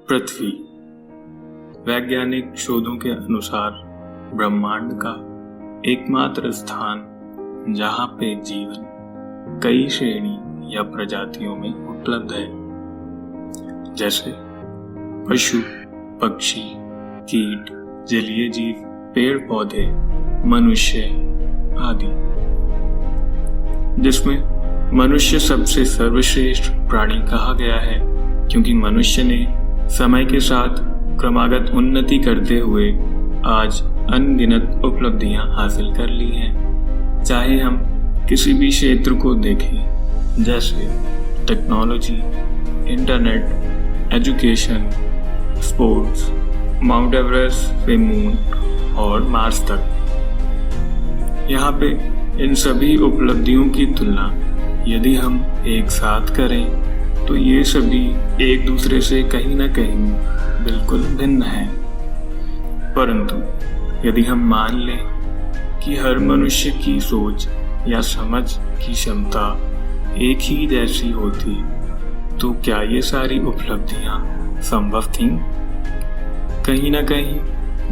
पृथ्वी वैज्ञानिक शोधों के अनुसार ब्रह्मांड का एकमात्र स्थान जहां पे जीवन कई श्रेणी या प्रजातियों में उपलब्ध है, जैसे पशु, पक्षी, कीट, जलीय जीव, पेड़ पौधे, मनुष्य आदि, जिसमें मनुष्य सबसे सर्वश्रेष्ठ प्राणी कहा गया है क्योंकि मनुष्य ने समय के साथ क्रमागत उन्नति करते हुए आज अनगिनत उपलब्धियां हासिल कर ली हैं। चाहे हम किसी भी क्षेत्र को देखें, जैसे technology, internet, education, sports, mount Everest से मून और मार्स तक। यहाँ पे इन सभी उपलब्धियों की तुलना यदि हम एक साथ करें तो ये सभी एक दूसरे से कहीं ना कहीं बिल्कुल भिन्न हैं। परंतु यदि हम मान लें कि हर मनुष्य की सोच या समझ की क्षमता एक ही जैसी होती, तो क्या ये सारी उपलब्धियां संभव थीं? कहीं ना कहीं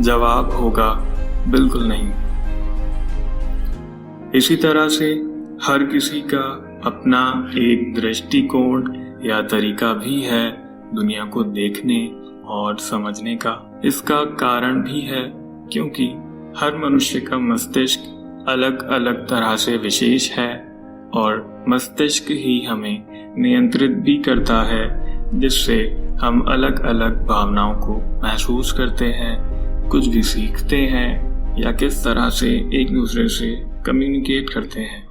जवाब होगा बिल्कुल नहीं। इसी तरह से हर किसी का अपना एक दृष्टिकोण या तरीका भी है दुनिया को देखने और समझने का। इसका कारण भी है क्योंकि हर मनुष्य का मस्तिष्क अलग अलग तरह से विशेष है और मस्तिष्क ही हमें नियंत्रित भी करता है, जिससे हम अलग अलग भावनाओं को महसूस करते हैं, कुछ भी सीखते हैं या किस तरह से एक दूसरे से कम्युनिकेट करते हैं।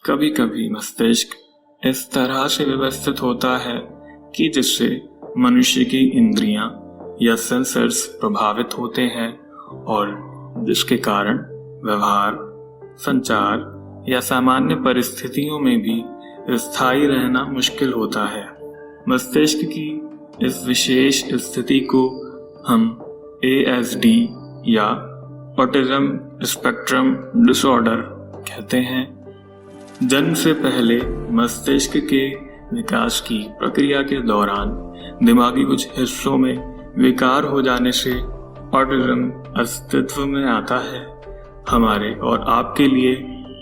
कभी कभी मस्तिष्क इस तरह से व्यवस्थित होता है कि जिससे मनुष्य की इंद्रियां या सेंसर्स प्रभावित होते हैं और जिसके कारण व्यवहार, संचार या सामान्य परिस्थितियों में भी स्थायी रहना मुश्किल होता है। मस्तिष्क की इस विशेष स्थिति को हम ASD या ऑटिज्म स्पेक्ट्रम डिसऑर्डर कहते हैं। जन्म से पहले मस्तिष्क के विकास की प्रक्रिया के दौरान दिमागी कुछ हिस्सों में विकार हो जाने से ऑटिज्म अस्तित्व में आता है। हमारे और आपके लिए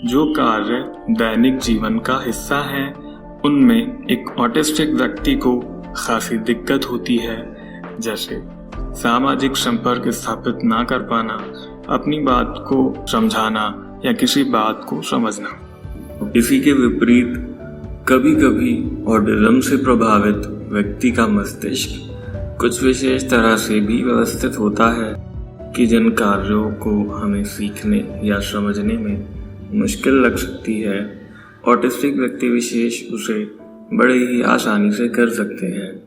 जो कार्य दैनिक जीवन का हिस्सा हैं, उनमें एक ऑटिस्टिक व्यक्ति को खासी दिक्कत होती है, जैसे सामाजिक संपर्क स्थापित ना कर पाना, अपनी बात को समझाना या किसी बात को समझना। इसी के विपरीत कभी कभी ऑटिज्म से प्रभावित व्यक्ति का मस्तिष्क कुछ विशेष तरह से भी व्यवस्थित होता है कि जिन कार्यों को हमें सीखने या समझने में मुश्किल लग सकती है, ऑटिस्टिक व्यक्ति विशेष उसे बड़े ही आसानी से कर सकते हैं,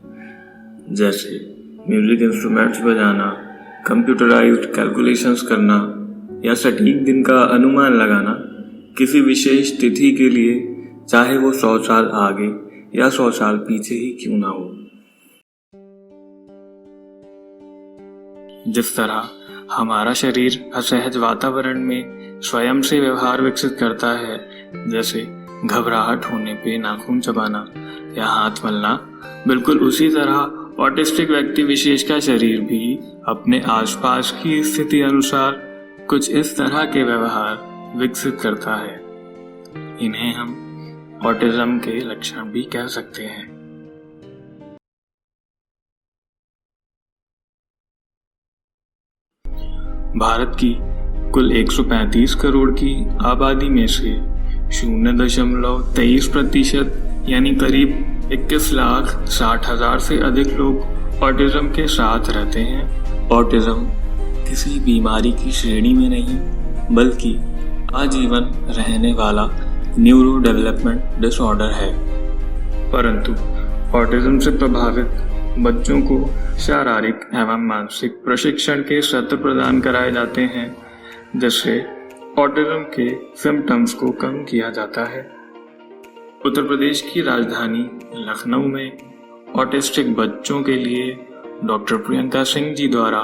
जैसे म्यूजिक इंस्ट्रूमेंट्स बजाना, कंप्यूटराइज्ड कैलकुलेशंस करना या सटीक दिन का अनुमान लगाना किसी विशेष तिथि के लिए, चाहे वो 100 साल आगे या 100 साल पीछे ही क्यों ना हो। जिस तरह हमारा शरीर असहज वातावरण में स्वयं से व्यवहार विकसित करता है, जैसे घबराहट होने पे नाखून चबाना या हाथ मलना, बिल्कुल उसी तरह ऑटिस्टिक व्यक्ति विशेष का शरीर भी अपने आसपास की स्थिति अनुसार कुछ इस तरह के व्यवहार विकसित करता है। इन्हें हम ऑटिज्म के लक्षण भी कह सकते हैं। भारत की कुल 135 करोड़ की आबादी में से 0.23% यानी करीब 21,60,000 से अधिक लोग ऑटिज्म के साथ रहते हैं। ऑटिज्म किसी बीमारी की श्रेणी में नहीं, बल्कि आजीवन रहने वाला न्यूरो डेवलपमेंट डिसऑर्डर है। परंतु ऑटिज्म से प्रभावित बच्चों को शारीरिक एवं मानसिक प्रशिक्षण के सत्र प्रदान कराए जाते हैं, जिससे ऑटिज्म के सिम्टम्स को कम किया जाता है। उत्तर प्रदेश की राजधानी लखनऊ में ऑटिस्टिक बच्चों के लिए डॉक्टर प्रियंका सिंह जी द्वारा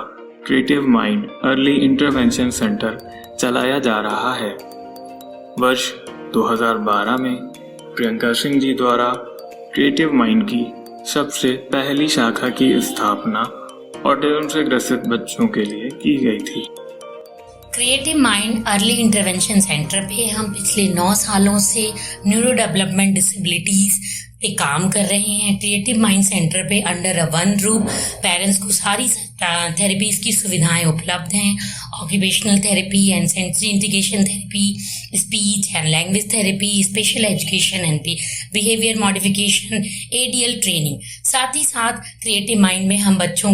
creative mind early intervention centre चलाया जा रहा है। वर्ष 2012 में प्रियंका सिंह जी द्वारा क्रिएटिव माइंड की सबसे पहली शाखा की स्थापना ऑटिज्म से ग्रसित बच्चों के लिए की गई थी। Creative mind early intervention centre पे हम पिछले 9 सालों से न्यूरो डेवलपमेंट डिसेबिलिटीज पे काम कर रहे हैं। क्रिएटिव माइंड सेंटर पे under a one roof parents को सारी थेरेपीज की सुविधाएं उपलब्ध हैं। Occupational therapy and sensory integration therapy, speech and language therapy, special education and behaviour modification, ADL training. साथ ही साथ क्रिएटिव माइंड में हम बच्चों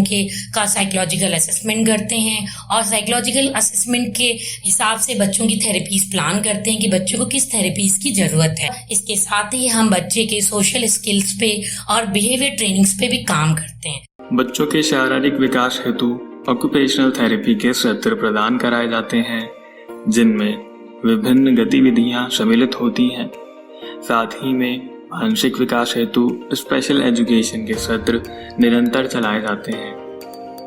का साइकोलॉजिकल असेसमेंट करते हैं और साइकोलॉजिकल असेसमेंट के हिसाब से बच्चों की थेरेपीज प्लान करते हैं कि बच्चों को किस थेरेपीज की जरूरत है। इसके साथ ही हम बच्चे के सोशल स्किल्स पे और बिहेवियर ट्रेनिंग्स पे भी काम करते हैं। बच्चों के शारीरिक विकास हेतु ऑक्यूपेशनल थेरेपी के सत्र प्रदान कराए जाते हैं, जिनमें विभिन्न गतिविधियां सम्मिलित होती हैं। साथ ही में मानसिक विकास हेतु स्पेशल एजुकेशन के सत्र निरंतर चलाए जाते हैं।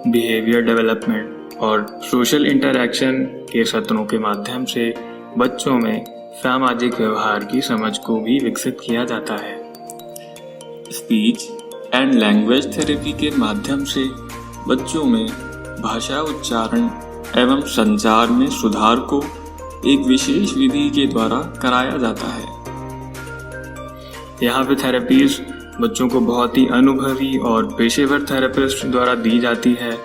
बिहेवियर डेवलपमेंट और सोशल इंटरैक्शन के सत्रों के माध्यम से बच्चों में सामाजिक व्यवहार की समझ को भी विकसित किया जाता है। स्पीच एंड लैंग्वेज थेरेपी के माध्यम से बच्चों में भाषा उच्चारण एवं संचार में सुधार को एक विशेष विधि के द्वारा कराया जाता है। यहाँ पे थेरेपीज बच्चों को बहुत ही अनुभवी और पेशेवर थेरेपिस्ट द्वारा दी जाती है।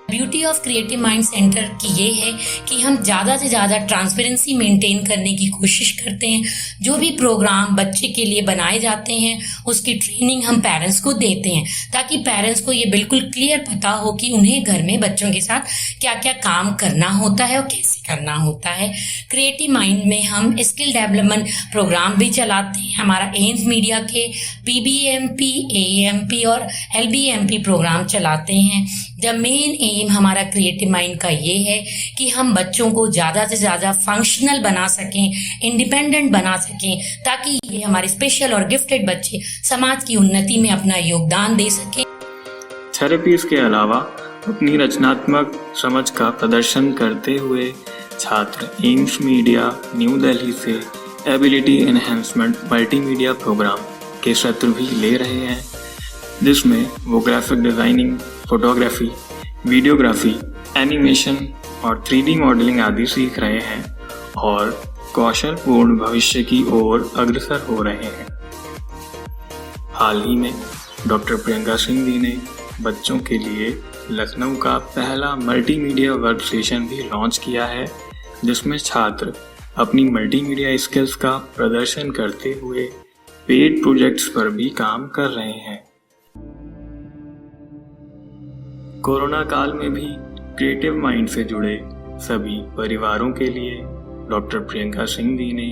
Beauty of creative mind centre की ये है कि हम ज़्यादा से ज़्यादा ट्रांसपेरेंसी मेंटेन करने की कोशिश करते हैं। जो भी प्रोग्राम बच्चे के लिए बनाए जाते हैं उसकी ट्रेनिंग हम पेरेंट्स को देते हैं, ताकि पेरेंट्स को ये बिल्कुल क्लियर पता हो कि उन्हें घर में बच्चों के साथ क्या क्या काम करना होता है और कैसे करना होता है। क्रिएटिव माइंड में हम स्किल डेवलपमेंट प्रोग्राम भी चलाते हैं। हमारा एम्स मीडिया के PBMP, AMP और LBMP प्रोग्राम चलाते हैं। द मेन एम हमारा क्रिएटिव माइंड का ये है कि हम बच्चों को ज़्यादा से ज़्यादा फंक्शनल बना सकें, इंडिपेंडेंट बना सकें, ताकि ये हमारे स्पेशल और गिफ्टेड बच्चे समाज की उन्नति में अपना योगदान दे सकें। थेरेपीज के अलावा अपनी रचनात्मक समझ का प्रदर्शन करते हुए छात्र एम्स मीडिया न्यू दिल्ली से एबिलिटी एनहेंसमेंट मल्टीमीडिया प्रोग्राम के सत्र भी ले रहे हैं, जिसमें वो graphic designing, photography, videography, animation और 3D मॉडलिंग आदि सीख रहे हैं और कौशलपूर्ण भविष्य की ओर अग्रसर हो रहे हैं। हाल ही में डॉक्टर प्रियंका सिंह जी ने बच्चों के लिए लखनऊ का पहला मल्टीमीडिया वर्क स्टेशन भी लॉन्च किया है, जिसमें छात्र अपनी मल्टीमीडिया स्किल्स का प्रदर्शन करते हुए पेड प्रोजेक्ट्स पर भी काम कर रहे हैं। कोरोना काल में भी क्रिएटिव माइंड से जुड़े सभी परिवारों के लिए डॉक्टर प्रियंका सिंह जी ने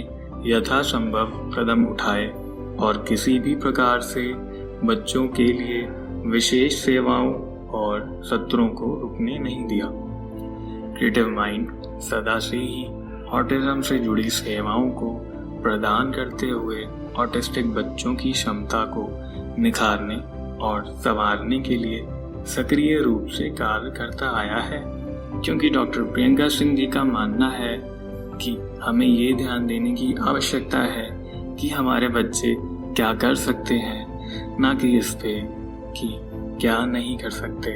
यथासंभव कदम उठाए और किसी भी प्रकार से बच्चों के लिए विशेष सेवाओं और सत्रों को रुकने नहीं दिया। क्रिएटिव माइंड सदा से ही ऑटिज्म से जुड़ी सेवाओं को प्रदान करते हुए ऑटिस्टिक बच्चों की क्षमता को निखारने और संवारने के लिए सक्रिय रूप से कार्य करता आया है, क्योंकि डॉक्टर प्रियंका सिंह जी का मानना है कि हमें ये ध्यान देने की आवश्यकता है कि हमारे बच्चे क्या कर सकते हैं, ना कि इस पे कि क्या नहीं कर सकते।